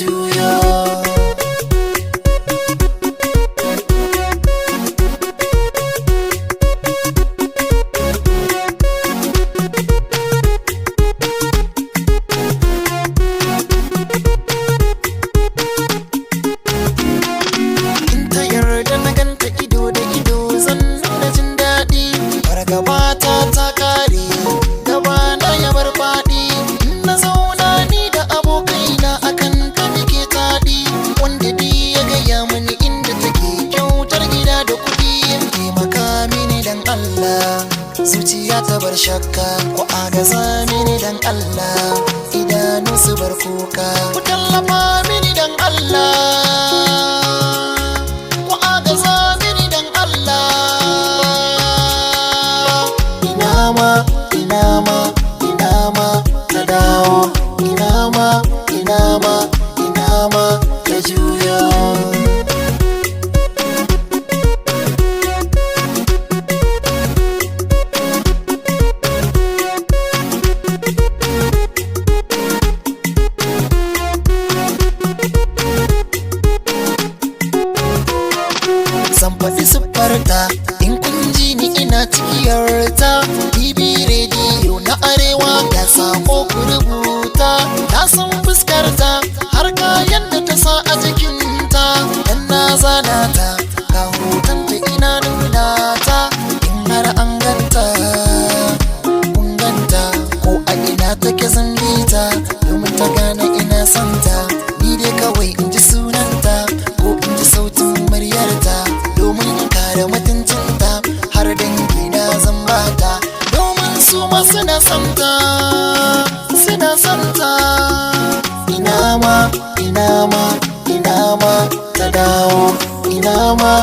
juyo. Gabata ta kare gabana ya bar faɗi, na zauna ni da abokaina akan ta nake taɗi. Wanda di ya gaya mini inda take kyautar gida da kuɗi, taimaka mini dan Allah zuciya ta bar shakka. Ku agaza mini dan Allah idanu su bar kuka. Ku tallafa mini dan Allah, ku agaza mini dan Allah. Inama ta dawo, inama ta juyo. Zan faɗi siffarta in kun ji ni ina cikiyarta. TV rediyo na arewa ga sako ku rubuta. Na san fuskarta har kayan da ta sa a jikinta. Dan na zana ta ga hotonta ina nuna ta. In har an ganta kun ganta, ko a ina take zan bi ta domin ta gane ina santa. Ni dai kawai in ji sunanta ko in ji sautin muryarta, domin in kare mutuncinta har dangina zan bata. Suma suna santa, suna santa. Inama ta dawo, inama